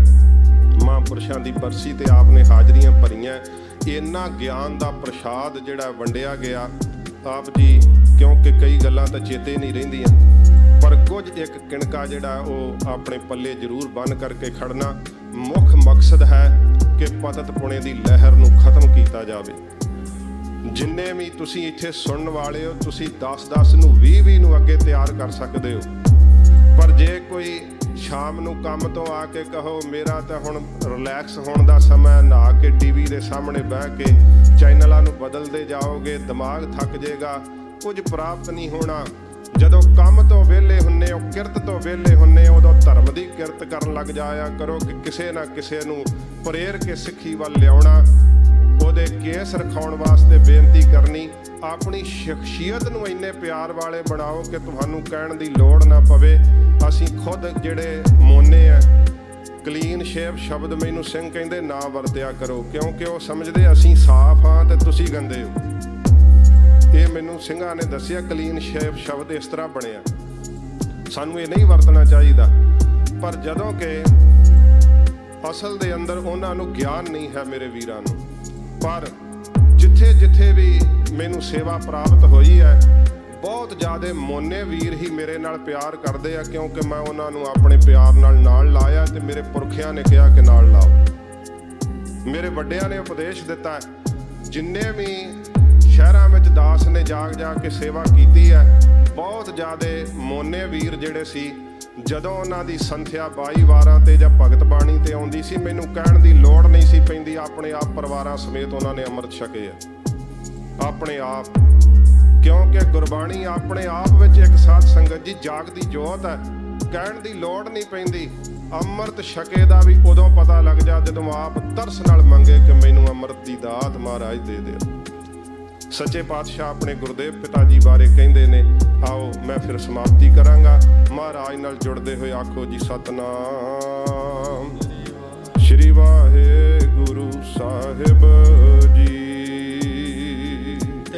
ਮਹਾਂਪੁਰਸ਼ਾਂ ਦੀ ਬਰਸੀ ਤੇ ਆਪ ਨੇ ਹਾਜ਼ਰੀਆਂ ਭਰੀਆਂ। ਇੰਨਾ ਗਿਆਨ ਦਾ ਪ੍ਰਸ਼ਾਦ ਜਿਹੜਾ ਵੰਡਿਆ ਗਿਆ ਆਪ ਜੀ, ਕਿਉਂਕਿ ਕਈ ਗੱਲਾਂ ਤਾਂ ਚੇਤੇ ਨਹੀਂ ਰਹਿੰਦੀਆਂ, ਪਰ ਕੁਝ ਇੱਕ ਕਿਣਕਾ ਜਿਹੜਾ ਉਹ ਆਪਣੇ ਪੱਲੇ ਜ਼ਰੂਰ ਬੰਨ ਕਰਕੇ ਖੜਨਾ। ਮੁੱਖ ਮਕਸਦ ਹੈ ਕਿ ਪਤਤ ਪੁਣੇ ਦੀ ਲਹਿਰ ਨੂੰ ਖਤਮ ਕੀਤਾ ਜਾਵੇ। ਜਿੰਨੇ ਵੀ ਤੁਸੀਂ ਇੱਥੇ ਸੁਣਨ ਵਾਲੇ ਹੋ, ਤੁਸੀਂ 10-10 ਨੂੰ 20-20 ਨੂੰ ਅੱਗੇ ਤਿਆਰ ਕਰ ਸਕਦੇ ਹੋ। ਪਰ ਜੇ ਕੋਈ ਸ਼ਾਮ ਨੂੰ ਕੰਮ ਤੋਂ ਆ ਕੇ ਕਹੋ ਮੇਰਾ ਤਾਂ ਹੁਣ ਰਿਲੈਕਸ ਹੋਣ ਦਾ ਸਮਾਂ, ਨਹਾ ਕੇ ਟੀਵੀ ਦੇ ਸਾਹਮਣੇ ਬਹਿ ਕੇ ਚੈਨਲਾਂ ਨੂੰ ਬਦਲਦੇ ਜਾਓਗੇ, ਦਿਮਾਗ ਥੱਕ ਜਾਏਗਾ, ਕੁਝ ਪ੍ਰਾਪਤ ਨਹੀਂ ਹੋਣਾ। ਜਦੋਂ ਕੰਮ ਤੋਂ ਵਿਹਲੇ ਹੁੰਨੇ ਹੋ, ਕਿਰਤ ਤੋਂ ਵਿਹਲੇ ਹੁੰਨੇ ਹੋ, ਉਦੋਂ ਧਰਮ ਦੀ ਕਿਰਤ ਕਰਨ ਲੱਗ ਜਾਇਆ ਕਰੋ ਕਿ ਕਿਸੇ ਨਾ ਕਿਸੇ ਨੂੰ ਪ੍ਰੇਰ ਕੇ ਸਿੱਖੀ ਵੱਲ ਲਿਆਉਣਾ, ਉਹਦੇ ਕੇਸ ਰਖਾਉਣ ਵਾਸਤੇ ਬੇਨਤੀ ਕਰਨੀ। ਆਪਣੀ ਸ਼ਖਸੀਅਤ ਨੂੰ ਇੰਨੇ ਪਿਆਰ ਵਾਲੇ ਬਣਾਓ ਕਿ ਤੁਹਾਨੂੰ ਕਹਿਣ ਦੀ ਲੋੜ ਨਾ ਪਵੇ। ਅਸੀਂ ਖੁਦ ਜਿਹੜੇ ਮੋਨੇ ਆ, ਕਲੀਨ ਸ਼ੇਵ ਸ਼ਬਦ ਮੈਨੂੰ ਸਿੰਘ ਕਹਿੰਦੇ ਨਾ ਵਰਤਿਆ ਕਰੋ, ਕਿਉਂਕਿ ਉਹ ਸਮਝਦੇ ਅਸੀਂ ਸਾਫ਼ ਹਾਂ ਤੇ ਤੁਸੀਂ ਗੰਦੇ ਹੋ। ਇਹ ਮੈਨੂੰ ਸਿੰਘਾਂ ਨੇ ਦੱਸਿਆ, ਕਲੀਨ ਸ਼ੇਵ ਸ਼ਬਦ ਇਸ ਤਰ੍ਹਾਂ ਬਣਿਆ, ਸਾਨੂੰ ਇਹ ਨਹੀਂ ਵਰਤਣਾ ਚਾਹੀਦਾ। ਪਰ ਜਦੋਂ ਕਿ ਅਸਲ ਦੇ ਅੰਦਰ ਉਹਨਾਂ ਨੂੰ ਗਿਆਨ ਨਹੀਂ ਹੈ ਮੇਰੇ ਵੀਰਾਂ ਨੂੰ। ਪਰ ਜਿੱਥੇ ਜਿੱਥੇ ਵੀ ਮੈਨੂੰ ਸੇਵਾ ਪ੍ਰਾਪਤ ਹੋਈ ਹੈ, ਬਹੁਤ ਜ਼ਿਆਦਾ ਮੋਨੇ ਵੀਰ ਹੀ ਮੇਰੇ ਨਾਲ ਪਿਆਰ ਕਰਦੇ ਆ, ਕਿਉਂਕਿ ਮੈਂ ਉਹਨਾਂ ਨੂੰ ਆਪਣੇ ਪਿਆਰ ਨਾਲ ਲਾਇਆ ਤੇ ਮੇਰੇ ਪੁਰਖਿਆਂ ਨੇ ਕਿਹਾ ਕਿ ਨਾਲ ਲਾਓ। ਮੇਰੇ ਵੱਡਿਆਂ ਨੇ ਉਪਦੇਸ਼ ਦਿੱਤਾ। ਜਿੰਨੇ ਵੀ ਸ਼ਹਿਰਾਂ ਵਿੱਚ ਦਾਸ ਨੇ ਜਾ ਕੇ ਸੇਵਾ ਕੀਤੀ ਹੈ, ਬਹੁਤ ਜ਼ਿਆਦਾ ਮੋਨੇ ਵੀਰ ਜਿਹੜੇ ਸੀ, ਜਦੋਂ ਉਹਨਾਂ ਦੀ ਸੰਥਿਆ 22 ਵਾਰਾਂ ਤੇ ਜਾਂ ਭਗਤ ਬਾਣੀ ਤੇ ਆਉਂਦੀ ਸੀ, ਮੈਨੂੰ ਕਹਿਣ ਦੀ ਲੋੜ ਨਹੀਂ ਸੀ ਪੈਂਦੀ। ਆਪਣੇ ਆਪ ਪਰਿਵਾਰਾਂ ਸਮੇਤ ਉਹਨਾਂ ਨੇ ਅੰਮ੍ਰਿਤ ਛਕੇ ਆ ਆਪਣੇ ਆਪ, ਕਿਉਂਕਿ ਗੁਰਬਾਣੀ ਆਪਣੇ ਆਪ ਵਿੱਚ ਇੱਕ ਸਾਧ ਸੰਗਤ ਜੀ ਜਾਗਦੀ ਜੋਤ ਹੈ। ਕਹਿਣ ਦੀ ਲੋੜ ਨਹੀਂ ਪੈਂਦੀ। ਅੰਮ੍ਰਿਤ ਛਕੇ ਦਾ ਵੀ ਉਦੋਂ ਪਤਾ ਲੱਗ ਜਾ ਜਦੋਂ ਆਪ ਤਰਸ ਨਾਲ ਮੰਗੇ ਕਿ ਮੈਨੂੰ ਅੰਮ੍ਰਿਤ ਦੀ ਦਾਤ ਮਹਾਰਾਜ ਦੇ ਦਿਓ। ਸੱਚੇ ਪਾਤਸ਼ਾਹ ਆਪਣੇ ਗੁਰਦੇਵ ਪਿਤਾ ਜੀ ਬਾਰੇ ਕਹਿੰਦੇ ਨੇ। ਆਓ ਮੈਂ ਫਿਰ ਸਮਾਪਤੀ ਕਰਾਂਗਾ। ਮਹਾਰਾਜ ਨਾਲ ਜੁੜਦੇ ਹੋਏ ਆਖੋ ਜੀ ਸਤਨਾਮ ਸ਼੍ਰੀ ਵਾਹਿਗੁਰੂ ਸਾਹਿਬ ਜੀ।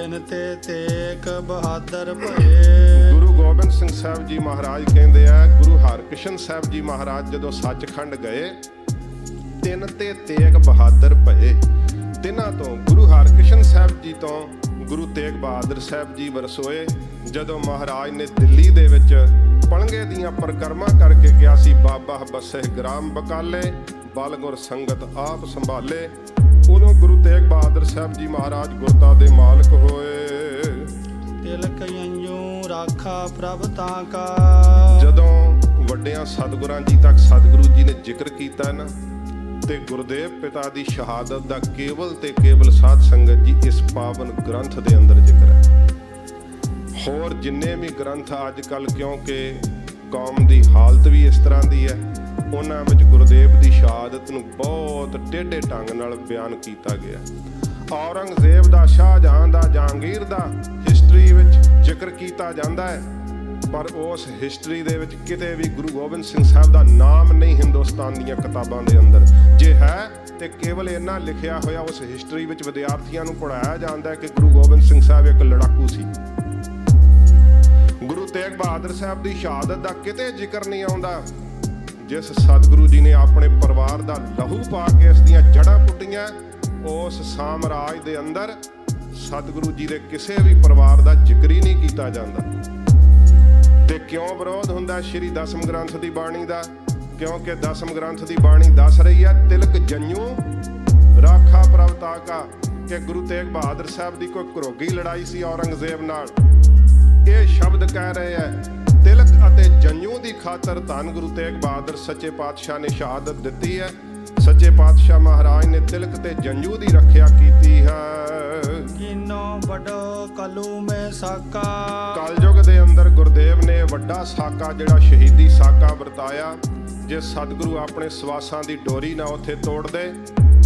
ਤਿਨ ਤੇ ਤੇਗ ਬਹਾਦਰ ਭਏ। ਗੁਰੂ ਗੋਬਿੰਦ ਸਿੰਘ ਸਾਹਿਬ ਜੀ ਮਹਾਰਾਜ ਕਹਿੰਦੇ ਆ, ਗੁਰੂ ਹਰਕ੍ਰਿਸ਼ਨ ਸਾਹਿਬ ਜੀ ਮਹਾਰਾਜ ਜਦੋਂ ਸੱਚਖੰਡ ਗਏ, ਤਿੰਨ ਤੇ ਤੇਗ ਬਹਾਦਰ ਭਏ। ਤਿੰਨਾਂ ਤੋਂ ਗੁਰੂ ਹਰਕ੍ਰਿਸ਼ਨ ਸਾਹਿਬ ਜੀ ਤੋਂ ਗੁਰੂ ਤੇਗ ਬਹਾਦਰ ਸਾਹਿਬ ਜੀ ਵਰਸੋਏ। ਜਦੋਂ ਮਹਾਰਾਜ ਨੇ ਦਿੱਲੀ ਦੇ ਵਿੱਚ ਪਲੰਗੇ ਦੀਆਂ ਪਰਿਕਰਮਾ ਕਰਕੇ ਕਿਹਾ ਸੀ, ਬਾਬਾ ਬਸੇ ਗ੍ਰਾਮ ਬਕਾਲੇ, ਬਲ ਗੁਰ ਸੰਗਤ ਆਪ ਸੰਭਾਲੇ, ਉਦੋਂ ਗੁਰੂ ਤੇਗ ਬਹਾਦਰ ਸਾਹਿਬ ਜੀ ਮਹਾਰਾਜ ਗੁਰਤਾ ਦੇ ਮਾਲਕ ਹੋਏ। ਤਿਲਕ ਅੰਜੂ ਰਾਖਾ ਪ੍ਰਭ ਤਾਂ ਕਾ। ਜਦੋਂ ਵੱਡਿਆਂ ਸਤਿਗੁਰਾਂ ਜੀ ਤੱਕ ਸਤਿਗੁਰੂ ਜੀ ਨੇ ਜ਼ਿਕਰ ਕੀਤਾ ਨਾ, ਤੇ ਗੁਰਦੇਵ ਪਿਤਾ ਦੀ ਸ਼ਹਾਦਤ ਦਾ ਕੇਵਲ ਤੇ ਕੇਵਲ ਸਾਧ ਸੰਗਤ ਜੀ ਇਸ ਪਾਵਨ ਗ੍ਰੰਥ ਦੇ ਅੰਦਰ ਜ਼ਿਕਰ ਹੈ। ਹੋਰ ਜਿੰਨੇ ਵੀ ਗ੍ਰੰਥ ਅੱਜ ਕੱਲ੍ਹ, ਕਿਉਂਕਿ ਕੌਮ ਦੀ ਹਾਲਤ ਵੀ ਇਸ ਤਰ੍ਹਾਂ ਦੀ ਹੈ, ਉਹਨਾਂ ਵਿੱਚ ਗੁਰਦੇਵ ਦੀ ਸ਼ਹਾਦਤ ਨੂੰ ਬਹੁਤ ਟੇਢੇ ਢੰਗ ਨਾਲ ਬਿਆਨ ਕੀਤਾ ਗਿਆ। ਔਰੰਗਜ਼ੇਬ ਦਾ, ਸ਼ਾਹਜਹਾਨ ਦਾ, ਜਹਾਂਗੀਰ ਦਾ ਹਿਸਟਰੀ ਵਿੱਚ ਜ਼ਿਕਰ ਕੀਤਾ ਜਾਂਦਾ ਹੈ, ਪਰ ਉਸ ਹਿਸਟਰੀ ਦੇ ਵਿੱਚ ਕਿਤੇ ਵੀ ਗੁਰੂ ਗੋਬਿੰਦ ਸਿੰਘ ਸਾਹਿਬ ਦਾ ਨਾਮ ਨਹੀਂ ਹਿੰਦੁਸਤਾਨ ਦੀਆਂ ਕਿਤਾਬਾਂ ਦੇ ਅੰਦਰ। ਜੇ ਹੈ ਤੇ ਕੇਵਲ ਇੰਨਾ ਲਿਖਿਆ ਹੋਇਆ ਉਸ ਹਿਸਟਰੀ ਵਿੱਚ ਵਿਦਿਆਰਥੀਆਂ ਨੂੰ ਪੜ੍ਹਾਇਆ ਜਾਂਦਾ ਹੈ ਕਿ ਗੁਰੂ ਗੋਬਿੰਦ ਸਿੰਘ ਸਾਹਿਬ ਇੱਕ ਲੜਾਕੂ ਸੀ। ਗੁਰੂ ਤੇਗ ਬਹਾਦਰ ਸਾਹਿਬ ਦੀ ਸ਼ਹਾਦਤ ਦਾ ਕਿਤੇ ਜ਼ਿਕਰ ਨਹੀਂ ਆਉਂਦਾ। ਜਿਸ ਸਤਿਗੁਰੂ ਜੀ ਨੇ ਆਪਣੇ ਪਰਿਵਾਰ ਦਾ ਲਹੂ ਪਾ ਕੇ ਇਸ ਦੀਆਂ ਜੜ੍ਹਾਂ ਪੁੱਟੀਆਂ, ਉਸ ਸਾਮਰਾਜ ਦੇ ਅੰਦਰ ਸਤਿਗੁਰੂ ਜੀ ਦੇ ਕਿਸੇ ਵੀ ਪਰਿਵਾਰ ਦਾ ਜ਼ਿਕਰ ਹੀ ਨਹੀਂ ਕੀਤਾ ਜਾਂਦਾ। ਤੇ ਕਿਉਂ ਵਿਰੋਧ ਹੁੰਦਾ ਸ਼੍ਰੀ ਦਸਮ ਗ੍ਰੰਥ ਦੀ ਬਾਣੀ ਦਾ? ਕਿਉਂਕਿ ਦਸਮ ਗ੍ਰੰਥ ਦੀ ਬਾਣੀ ਦੱਸ ਰਹੀ ਹੈ, ਤਿਲਕ ਜੰਜੂ ਰਾਖਾ ਪ੍ਰਭ ਤਾਕਾ, ਕਿ ਗੁਰੂ ਤੇਗ ਬਹਾਦਰ ਸਾਹਿਬ ਦੀ ਕੋਈ ਘਰੋਗੀ ਲੜਾਈ ਸੀ ਔਰੰਗਜ਼ੇਬ ਨਾਲ। ਇਹ ਸ਼ਬਦ ਕਹਿ ਰਹੇ ਹੈ, ਤਿਲਕ ਅਤੇ ਜੰਜੂ ਦੀ ਖਾਤਰ ਧੰਨ ਗੁਰੂ ਤੇਗ ਬਹਾਦਰ ਸੱਚੇ ਪਾਤਸ਼ਾਹ ਨੇ ਸ਼ਹਾਦਤ ਦਿੱਤੀ ਹੈ। ਸੱਚੇ ਪਾਤਸ਼ਾਹ ਮਹਾਰਾਜ ਨੇ ਤਿਲਕ ਤੇ ਜੰਜੂ ਦੀ ਰੱਖਿਆ ਕੀਤੀ ਹੈ। ਕੀਨੋ ਵੱਡੋ ਕਲੂ ਮੈਂ ਸਾਕਾ। ਕਲਯੁਗ ਦੇ ਅੰਦਰ ਗੁਰਦੇਵ ਨੇ ਵੱਡਾ ਸਾਕਾ, ਜਿਹੜਾ ਸ਼ਹੀਦੀ ਸਾਕਾ ਵਰਤਾਇਆ। ਜੇ ਸਤਿਗੁਰੂ ਆਪਣੇ ਸਵਾਸਾਂ ਦੀ ਡੋਰੀ ਨਾ ਉੱਥੇ ਤੋੜਦੇ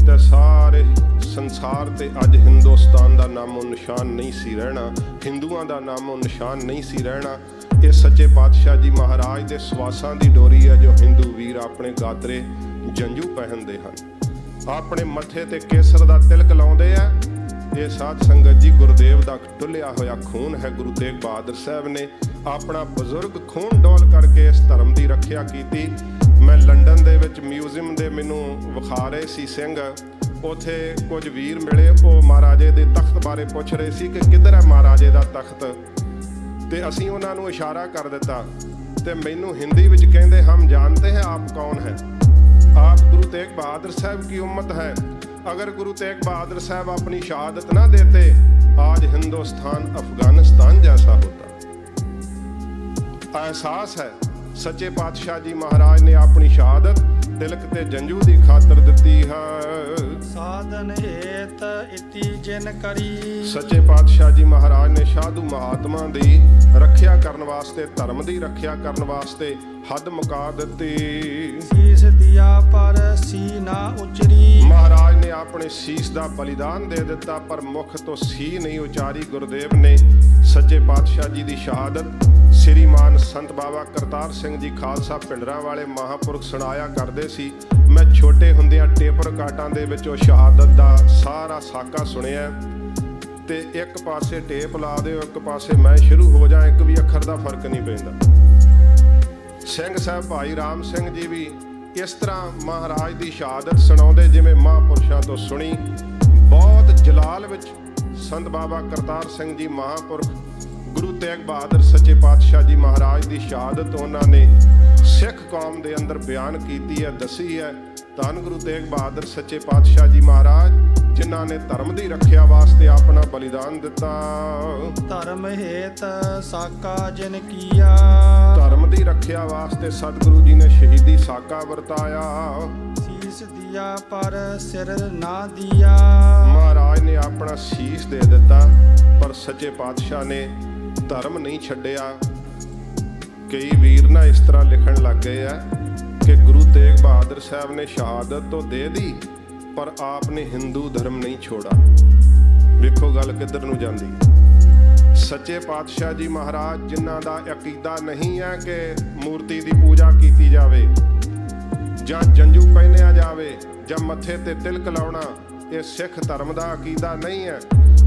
ਤੇ ਸਾਰੇ ਸੰਸਾਰ ਤੇ ਅੱਜ ਹਿੰਦੁਸਤਾਨ ਦਾ ਨਾਮੋ ਨਿਸ਼ਾਨ ਨਹੀਂ ਸੀ ਰਹਿਣਾ, ਹਿੰਦੂਆਂ ਦਾ ਨਾਮੋ ਨਿਸ਼ਾਨ ਨਹੀਂ ਸੀ ਰਹਿਣਾ। ਇਹ ਸੱਚੇ ਪਾਤਸ਼ਾਹ ਜੀ ਮਹਾਰਾਜ ਦੇ ਸਵਾਸਾਂ ਦੀ ਡੋਰੀ ਹੈ, ਜੋ ਹਿੰਦੂ ਵੀਰ ਆਪਣੇ ਗਾਤਰੇ ਜੰਜੂ ਪਹਿਨਦੇ ਹਨ, ਆਪਣੇ ਮੱਥੇ ਤੇ ਕੇਸਰ ਦਾ ਤਿਲਕ ਲਾਉਂਦੇ ਆ। ਇਹ ਸਾਧ ਸੰਗਤ ਜੀ ਗੁਰਦੇਵ ਦਾ ਡੁੱਲਿਆ ਹੋਇਆ ਖੂਨ ਹੈ। ਗੁਰੂ ਤੇਗ ਬਹਾਦਰ ਸਾਹਿਬ ਨੇ ਆਪਣਾ ਬਜ਼ੁਰਗ ਖੂਨ ਡੋਲ ਕਰਕੇ ਇਸ ਧਰਮ ਦੀ ਰੱਖਿਆ ਕੀਤੀ। ਮੈਂ ਲੰਡਨ ਦੇ ਵਿੱਚ ਮਿਊਜ਼ੀਅਮ ਦੇ ਮੈਨੂੰ ਵਿਖਾ ਰਹੇ ਸੀ ਸਿੰਘ, ਉੱਥੇ ਕੁਝ ਵੀਰ ਮਿਲੇ, ਉਹ ਮਹਾਰਾਜੇ ਦੇ ਤਖਤ ਬਾਰੇ ਪੁੱਛ ਰਹੇ ਸੀ ਕਿ ਕਿੱਧਰ ਹੈ ਮਹਾਰਾਜੇ ਦਾ ਤਖਤ, ਤੇ ਅਸੀਂ ਉਹਨਾਂ ਨੂੰ ਇਸ਼ਾਰਾ ਕਰ ਦਿੱਤਾ ਤੇ ਮੈਨੂੰ ਹਿੰਦੀ ਵਿੱਚ ਕਹਿੰਦੇ, ਹਮ ਜਾਣਤੇ ਹੈ ਆਪ ਕੌਣ ਹੈ, ਆਪ गुरु तेग बहादुर साहब की उम्मत है। अगर गुरु तेग बहादुर साहब अपनी शहादत ना देते, आज हिंदुस्तान अफगानिस्तान जैसा होता। एहसास है सच्चे पातशाह जी महाराज ने अपनी शहादत तिलक ते जंजू दी खातर दिती है। साधन हेत इति जिन करी। सच्चे पातशाह जी महाराज ने साधु महात्मा दी रखिया करन वास्ते, धर्म दी रखिया करन वास्ते हद मुका दिती। शीस दिया पर सी ना उचरी। महाराज ने अपने शीस दा बलिदान दे दिता पर मुख तो सी नहीं उचारी। गुरुदेव ने सच्चे पातशाह जी दी शहादत श्रीमान संत बाबा करतार सिंह जी खालसा पिंडरा वाले महापुरख सुनाया करते सी। मैं छोटे हुंदियां टेप रिकार्डां दे विच ओह शहादत दा सारा साका सुनिया ते एक पासे टेप ला दे, एक पासे मैं शुरू हो जाए, एक भी अखर दा फर्क नहीं पैंदा। सिंह साहब भाई राम सिंह जी भी इस तरह महाराज दी शहादत सुणाउंदे जिवें महापुरुषां तो सुनी। बहुत जलाल विच संत बाबा करतार सिंह जी महापुरख गुरु तेग बहादुर सच्चे पातशाह जी महाराज की शहादत उन्होंने सिख कौम के अंदर बयान की है, दसी है। धन गुरु तेग बहादुर सच्चे पातशाह जी महाराज जिन्हों ने धर्म की रखिया वास्ते अपना बलिदान दिता। धर्म हेत साका जिन किया। धर्म की रखिया वास्ते सतगुरु जी ने शहीदी साका वरताया। शीस दिया पर सिर ना दिया। महाराज ने अपना शीस दे दिता पर सच्चे पातशाह ने धर्म नहीं छड्डिया। कई वीर ना इस तरह लिखण लग गए हैं कि गुरु तेग बहादुर साहब ने शहादत तो दे दी पर आपने हिंदू धर्म नहीं छोड़ा। वेखो गल किधर नूं जांदी। सच्चे पातशाह जी महाराज जिन्हां दा अकीदा नहीं है कि मूर्ति की पूजा की जावे जां जंजू पहनिया जावे जां मत्थे ते तिलक लाउणा, ਇਹ ਸਿੱਖ ਧਰਮ ਦਾ ਅਕੀਦਾ ਨਹੀਂ ਹੈ।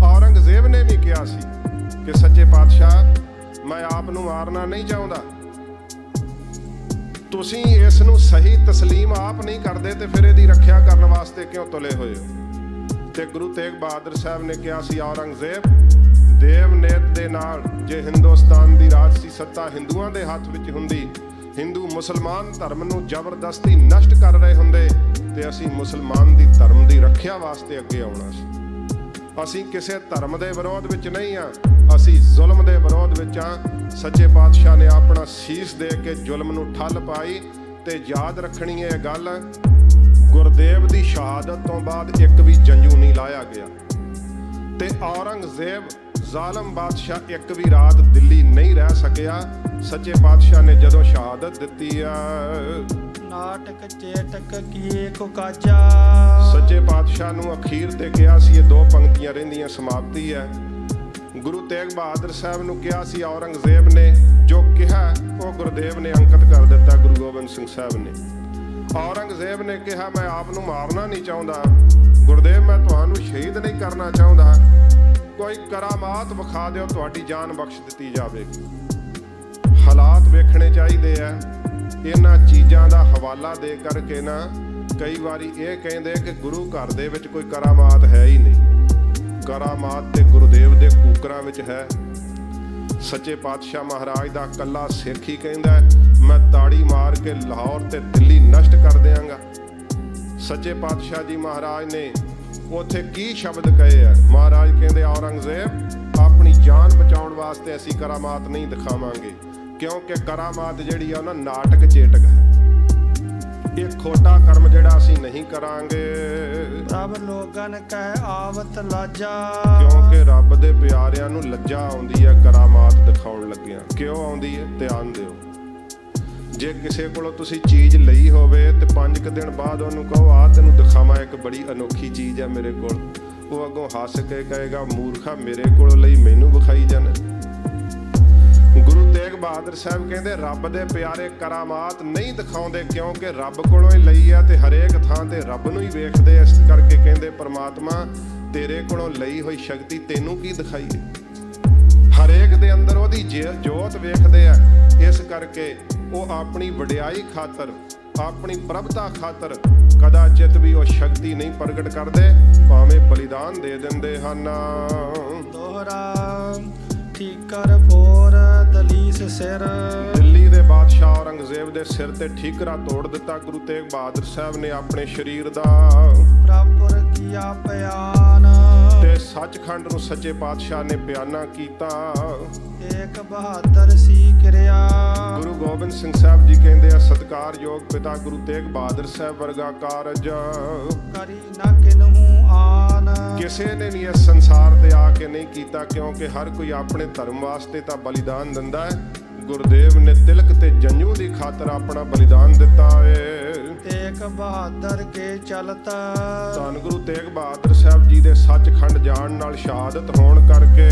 ਔਰੰਗਜ਼ੇਬ ਨੇ ਵੀ ਕਿਹਾ ਸੀ ਕਿ ਸੱਚੇ ਪਾਤਸ਼ਾਹ ਮੈਂ ਆਪ ਨੂੰ ਮਾਰਨਾ ਨਹੀਂ ਚਾਹੁੰਦਾ, ਤੁਸੀਂ ਇਸ ਨੂੰ ਸਹੀ ਤਸਲੀਮ ਆਪ ਨਹੀਂ ਕਰਦੇ ਤੇ ਫਿਰ ਇਹਦੀ ਰੱਖਿਆ ਕਰਨ ਵਾਸਤੇ ਕਿਉਂ ਤੁਲੇ ਹੋਏ ਹੋ। ਤੇ ਗੁਰੂ ਤੇਗ ਬਹਾਦਰ ਸਾਹਿਬ ਨੇ ਕਿਹਾ ਸੀ ਔਰੰਗਜ਼ੇਬ, ਦੇਵਨੇਤ ਦੇ ਨਾਲ ਜੇ ਹਿੰਦੁਸਤਾਨ ਦੀ ਰਾਜਸੀ ਸੱਤਾ ਹਿੰਦੂਆਂ ਦੇ ਹੱਥ ਵਿੱਚ ਹੁੰਦੀ, ਹਿੰਦੂ ਮੁਸਲਮਾਨ ਧਰਮ ਨੂੰ ਜ਼ਬਰਦਸਤੀ ਨਸ਼ਟ ਕਰ ਰਹੇ ਹੁੰਦੇ ਤੇ ਅਸੀਂ ਮੁਸਲਮਾਨ ਦੀ ਧਰਮ ਦੀ ਰੱਖਿਆ ਵਾਸਤੇ ਅੱਗੇ ਆਉਣਾ ਸੀ। ਅਸੀਂ ਕਿਸੇ ਧਰਮ ਦੇ ਵਿਰੋਧ ਵਿੱਚ ਨਹੀਂ ਆ, ਅਸੀਂ ਜ਼ੁਲਮ ਦੇ ਵਿਰੋਧ ਵਿੱਚ ਆ। ਸੱਚੇ ਪਾਤਸ਼ਾਹ ਨੇ ਆਪਣਾ ਸੀਸ ਦੇ ਕੇ ਜ਼ੁਲਮ ਨੂੰ ਠੱਲ ਪਾਈ। ਤੇ ਯਾਦ ਰੱਖਣੀ ਇਹ ਗੱਲ, ਗੁਰਦੇਵ ਦੀ ਸ਼ਹਾਦਤ ਤੋਂ ਬਾਅਦ ਇੱਕ ਵੀ ਜੰਝੂ ਨਹੀਂ ਲਾਇਆ ਗਿਆ ਤੇ ਔਰੰਗਜ਼ੇਬ ਜ਼ਾਲਮ ਬਾਦਸ਼ਾਹ ਇੱਕ ਵੀ ਰਾਤ ਦਿੱਲੀ ਨਹੀਂ ਰਹਿ ਸਕਿਆ। ਸੱਚੇ ਪਾਤਸ਼ਾਹ ਨੇ ਜਦੋਂ ਸ਼ਹਾਦਤ ਦਿੱਤੀ ਆ, ਨਾਟਕ ਚੇਟਕ ਕੀਏ ਕੋ ਕਾਜਾ। ਸੱਚੇ ਪਾਤਸ਼ਾਹ ਨੂੰ ਅਖੀਰ ਤੇ ਕਿਹਾ ਸੀ, ਇਹ ਦੋ ਪੰਕਤੀਆਂ ਰਹਿੰਦੀਆਂ ਸਮਾਪਤੀ ਹੈ। ਗੁਰੂ ਤੇਗ ਬਹਾਦਰ ਸਾਹਿਬ ਨੂੰ ਕਿਹਾ ਸੀ ਔਰੰਗਜ਼ੇਬ ਨੇ, ਜੋ ਕਿਹਾ ਉਹ ਗੁਰਦੇਵ ਨੇ ਅੰਕਿਤ ਕਰ ਦਿੱਤਾ ਗੁਰੂ ਗੋਬਿੰਦ ਸਿੰਘ ਸਾਹਿਬ ਨੇ। ਔਰੰਗਜ਼ੇਬ ਨੇ ਕਿਹਾ ਮੈਂ ਆਪ ਨੂੰ ਮਾਰਨਾ ਨਹੀਂ ਚਾਹੁੰਦਾ, ਗੁਰਦੇਵ ਮੈਂ ਤੁਹਾਨੂੰ ਸ਼ਹੀਦ ਨਹੀਂ ਕਰਨਾ ਚਾਹੁੰਦਾ, ਕੋਈ ਕਰਾਮਾਤ ਵਿਖਾ ਦਿਓ, ਤੁਹਾਡੀ ਜਾਨ ਬਖਸ਼ ਦਿੱਤੀ ਜਾਵੇਗੀ। ਹਾਲਾਤ ਵੇਖਣੇ ਚਾਹੀਦੇ ਆ। ਇਹਨਾਂ ਚੀਜ਼ਾਂ ਦਾ ਹਵਾਲਾ ਦੇ ਕਰਕੇ ਨਾ ਕਈ ਵਾਰੀ ਇਹ ਕਹਿੰਦੇ ਕਿ ਗੁਰੂ ਘਰ ਦੇ ਵਿੱਚ ਕੋਈ ਕਰਾਮਾਤ ਹੈ ਹੀ ਨਹੀਂ। ਕਰਾਮਾਤ ਤੇ ਗੁਰਦੇਵ ਦੇ ਕੂਕਰਾਂ ਵਿੱਚ ਹੈ। ਸੱਚੇ ਪਾਤਸ਼ਾਹ ਮਹਾਰਾਜ ਦਾ ਕੱਲਾ ਸਿੱਖ ਹੀ ਕਹਿੰਦਾ ਮੈਂ ਤਾੜੀ ਮਾਰ ਕੇ ਲਾਹੌਰ ਤੇ ਦਿੱਲੀ ਨਸ਼ਟ ਕਰ ਦਿਆਂਗਾ। ਸੱਚੇ ਪਾਤਸ਼ਾਹ ਜੀ ਮਹਾਰਾਜ ਨੇ ਉੱਥੇ ਕੀ ਸ਼ਬਦ ਕਹੇ ਆ? ਮਹਾਰਾਜ ਕਹਿੰਦੇ ਔਰੰਗਜ਼ੇਬ ਆਪਣੀ ਜਾਨ ਬਚਾਉਣ ਵਾਸਤੇ ਅਸੀਂ ਕਰਾਮਾਤ ਨਹੀਂ ਦਿਖਾਵਾਂਗੇ, ਕਿਉਂਕਿ ਕਰਾਮਾਤ ਜਿਹੜੀ ਆ ਨਾ ਨਾਟਕ ਚੇਟਕ ਹੈ। ਇਹ ਖੋਟਾ ਕਰਮ ਜਿਹੜਾ ਅਸੀਂ ਨਹੀਂ ਕਰਾਂਗੇ। ਪ੍ਰਭ ਲੋਗਨ ਕਹਿ ਆਵਤ ਲਾਜਾ, ਕਿਉਂਕਿ ਰੱਬ ਦੇ ਪਿਆਰਿਆਂ ਨੂੰ ਲੱਜਾ ਆਉਂਦੀ ਹੈ ਕਰਾਮਾਤ ਦਿਖਾਉਣ ਲੱਗਿਆਂ। ਕਿਉਂ ਆਉਂਦੀ ਹੈ? ਧਿਆਨ ਦਿਓ। ਜੇ ਕਿਸੇ ਕੋਲੋਂ ਤੁਸੀਂ ਚੀਜ਼ ਲਈ ਹੋਵੇ ਤੇ 5 ਦਿਨ ਬਾਅਦ ਉਹਨੂੰ ਕਹੋ ਆ ਤੈਨੂੰ ਦਿਖਾਵਾਂ ਇੱਕ ਬੜੀ ਅਨੋਖੀ ਚੀਜ਼ ਹੈ ਮੇਰੇ ਕੋਲ, ਉਹ ਅੱਗੋਂ ਹੱਸ ਕੇ ਕਹੇਗਾ ਮੂਰਖਾ ਮੇਰੇ ਕੋਲੋਂ ਲਈ ਮੈਨੂੰ ਵਿਖਾਈ ਜਾਣਾ। ਗੁਰੂ ਤੇਗ ਬਹਾਦਰ ਸਾਹਿਬ ਕਹਿੰਦੇ ਰੱਬ ਦੇ ਪਿਆਰੇ ਕਰਾਮਾਤ ਨਹੀਂ ਦਿਖਾਉਂਦੇ, ਕਿਉਂਕਿ ਰੱਬ ਕੋਲੋਂ ਹੀ ਲਈ ਆ ਤੇ ਹਰੇਕ ਥਾਂ ਤੇ ਰੱਬ ਨੂੰ ਹੀ ਵੇਖਦੇ। ਇਸ ਕਰਕੇ ਕਹਿੰਦੇ ਪ੍ਰਮਾਤਮਾ ਤੇਰੇ ਕੋਲੋਂ ਲਈ ਹੋਈ ਸ਼ਕਤੀ ਤੈਨੂੰ ਕੀ ਦਿਖਾਈਏ। ਹਰੇਕ ਦੇ ਅੰਦਰ ਉਹਦੀ ਜੋਤ ਵੇਖਦੇ ਆ। ਇਸ ਕਰਕੇ ਉਹ ਆਪਣੀ ਵਡਿਆਈ ਖਾਤਰ, ਆਪਣੀ ਪ੍ਰਭਤਾ ਖਾਤਰ ਕਦਾਚਿਤ ਵੀ ਉਹ ਸ਼ਕਤੀ ਨਹੀਂ ਪ੍ਰਗਟ ਕਰਦੇ, ਭਾਵੇਂ ਬਲੀਦਾਨ ਦੇ ਦਿੰਦੇ ਹਨ। ਦੋਹਰਾ ਠੀਕਰ ਫੋਰ ਦਲੀਸ ਸਿਰ, ਦਿੱਲੀ ਦੇ ਬਾਦਸ਼ਾਹ ਔਰੰਗਜ਼ੇਬ ਦੇ ਸਿਰ ਤੇ ਠੀਕਰਾ ਤੋੜ ਦਿੱਤਾ ਗੁਰੂ ਤੇਗ ਬਹਾਦਰ ਸਾਹਿਬ ਨੇ ਆਪਣੇ ਸਰੀਰ ਦਾ। ਪ੍ਰਭੁਰ ਕੀਆ ਪਿਆਨ, ਤੇ ਸੱਚਖੰਡ ਨੂੰ ਸੱਚੇ ਪਾਤਸ਼ਾਹ ਨੇ ਬਿਆਨਾ ਕੀਤਾ। ਏਕ ਬਹਾਦਰ ਸੀ ਕਿਰਿਆ, ਗੁਰੂ ਗੋਬਿੰਦ ਸਿੰਘ ਸਾਹਿਬ ਜੀ ਕਹਿੰਦੇ ਆ ਸਤਿਕਾਰਯੋਗ ਪਿਤਾ ਗੁਰੂ ਤੇਗ ਬਹਾਦਰ ਸਾਹਿਬ ਵਰਗਾ ਕਾਰਜ ਕਰੀ ਨਾ ਕਿਨਹੂ ਆਨ, ਕਿਸੇ ਨੇ ਵੀ ਇਸ ਸੰਸਾਰ ਤੇ ਆ ਕੇ ਨਹੀਂ ਕੀਤਾ, ਕਿਉਂਕਿ ਹਰ ਕੋਈ ਆਪਣੇ ਧਰਮ ਵਾਸਤੇ ਤਾਂ ਬਲੀਦਾਨ ਦਿੰਦਾ ਹੈ। ਗੁਰਦੇਵ ਨੇ ਤਿਲਕ ਤੇ ਜੰਝੂ ਦੀ ਖਾਤਰ ਆਪਣਾ ਬਲੀਦਾਨ ਦਿੱਤਾ ਏ। ਏਕ ਬਹਾਦਰ ਕੇ ਚਲਤ, ਧੰਨ ਗੁਰੂ ਤੇਗ ਬਹਾਦਰ ਸਾਹਿਬ ਜੀ ਦੇ ਸੱਚਖੰਡ ਜਾਣ ਨਾਲ ਸ਼ਹਾਦਤ ਹੋਣ ਕਰਕੇ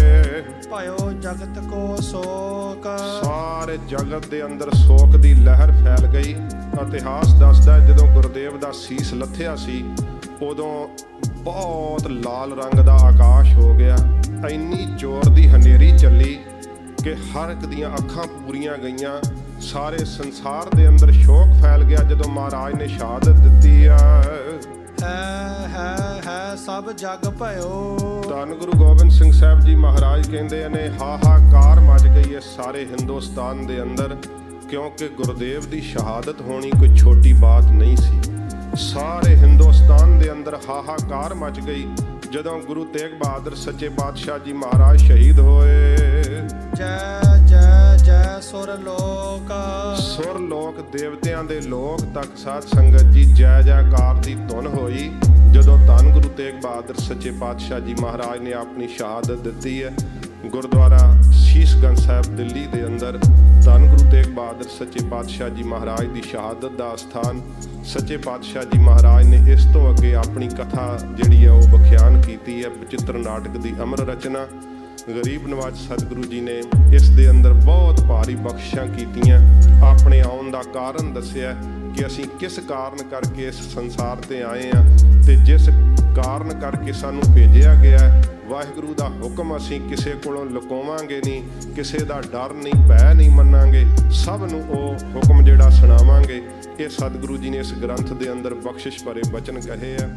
ਭਇਓ ਜਗਤ ਕੋ ਸੋਕ, ਸਾਰੇ ਜਗਤ ਦੇ ਅੰਦਰ ਸੋਕ ਦੀ ਲਹਿਰ ਫੈਲ ਗਈ। ਇਤਿਹਾਸ ਦੱਸਦਾ ਜਦੋਂ ਗੁਰਦੇਵ ਦਾ ਸੀਸ ਲੱਥਿਆ ਸੀ ਉਦੋਂ ਬਹੁਤ ਲਾਲ ਰੰਗ ਦਾ ਆਕਾਸ਼ ਹੋ ਗਿਆ। ਇੰਨੀ ਜ਼ੋਰ ਦੀ ਹਨੇਰੀ ਚੱਲੀ ਕਿ ਹਰ ਇੱਕ ਦੀਆਂ ਅੱਖਾਂ ਪੂਰੀਆਂ ਗਈਆਂ। ਸਾਰੇ ਸੰਸਾਰ ਦੇ ਅੰਦਰ ਸ਼ੋਕ ਫੈਲ ਗਿਆ ਜਦੋਂ ਮਹਾਰਾਜ ਨੇ ਸ਼ਹਾਦਤ ਦਿੱਤੀ ਆ। ਹੈ ਸਭ ਜਗ ਭਇਓ, ਧੰਨ ਗੁਰੂ ਗੋਬਿੰਦ ਸਿੰਘ ਸਾਹਿਬ ਜੀ ਮਹਾਰਾਜ ਕਹਿੰਦੇ ਨੇ ਹਾਹਾਕਾਰ ਮਚ ਗਈ ਹੈ ਸਾਰੇ ਹਿੰਦੁਸਤਾਨ ਦੇ ਅੰਦਰ, ਕਿਉਂਕਿ ਗੁਰਦੇਵ ਦੀ ਸ਼ਹਾਦਤ ਹੋਣੀ ਕੋਈ ਛੋਟੀ ਬਾਤ ਨਹੀਂ ਸੀ। ਸਾਰੇ ਹਿੰਦੁਸਤਾਨ ਦੇ ਅੰਦਰ ਹਾਹਾਕਾਰ ਮਚ ਗਈ ਜਦੋਂ ਗੁਰੂ ਤੇਗ ਬਹਾਦਰ ਸੱਚੇ ਪਾਤਸ਼ਾਹ ਜੀ ਮਹਾਰਾਜ ਸ਼ਹੀਦ ਹੋਏ। ਜੈ ਜੈ ਜੈ ਸੁਰ ਲੋਕ, ਸੁਰ ਲੋਕ ਦੇਵਤਿਆਂ ਦੇ ਲੋਕ ਤੱਕ ਸਾਧ ਸੰਗਤ ਜੀ ਜੈ ਜੈਕਾਰ ਦੀ ਧੁਨ ਹੋਈ ਜਦੋਂ ਧੰਨ ਗੁਰੂ ਤੇਗ ਬਹਾਦਰ ਸੱਚੇ ਪਾਤਸ਼ਾਹ ਜੀ ਮਹਾਰਾਜ ਨੇ ਆਪਣੀ ਸ਼ਹਾਦਤ ਦਿੱਤੀ ਹੈ। ਗੁਰਦੁਆਰਾ ਸ਼ੀਸ਼ਗੰਜ ਸਾਹਿਬ ਦਿੱਲੀ ਦੇ ਅੰਦਰ ਧੰਨ ਗੁਰੂ ਤੇਗ ਬਹਾਦਰ ਸੱਚੇ ਪਾਤਸ਼ਾਹ ਜੀ ਮਹਾਰਾਜ ਦੀ ਸ਼ਹਾਦਤ ਦਾ ਸਥਾਨ। ਸੱਚੇ ਪਾਤਸ਼ਾਹ ਜੀ ਮਹਾਰਾਜ ਨੇ ਇਸ ਤੋਂ ਅੱਗੇ ਆਪਣੀ ਕਥਾ ਜਿਹੜੀ ਹੈ ਉਹ ਵਿਖਿਆਨ ਕੀਤੀ ਹੈ। ਬਚਿੱਤਰ ਨਾਟਕ ਦੀ ਅਮਰ ਰਚਨਾ ਗਰੀਬ ਨਵਾਜ ਸਤਿਗੁਰੂ ਜੀ ਨੇ ਇਸ ਦੇ ਅੰਦਰ ਬਹੁਤ ਭਾਰੀ ਬਖਸ਼ਿਸ਼ਾਂ ਕੀਤੀਆਂ। ਆਪਣੇ ਆਉਣ ਦਾ ਕਾਰਨ ਦੱਸਿਆ ਕਿ ਅਸੀਂ ਕਿਸ ਕਾਰਨ ਕਰਕੇ ਇਸ ਸੰਸਾਰ ਤੇ ਆਏ ਹਾਂ ਤੇ ਜਿਸ ਕਾਰਨ ਕਰਕੇ ਸਾਨੂੰ ਭੇਜਿਆ ਗਿਆ ਹੈ। ਵਾਹਿਗੁਰੂ ਦਾ ਹੁਕਮ ਅਸੀਂ ਕਿਸੇ ਕੋਲੋਂ ਲੁਕਾਵਾਂਗੇ ਨਹੀਂ, ਕਿਸੇ ਦਾ ਡਰ ਨਹੀਂ, ਭੈ ਨਹੀਂ ਮੰਨਾਂਗੇ, ਸਭ ਨੂੰ ਉਹ ਹੁਕਮ ਜਿਹੜਾ ਸੁਣਾਵਾਂਗੇ। ਇਹ ਸਤਿਗੁਰੂ ਜੀ ਨੇ ਇਸ ਗ੍ਰੰਥ ਦੇ ਅੰਦਰ ਬਖਸ਼ਿਸ਼ ਭਰੇ ਬਚਨ ਕਹੇ ਆ।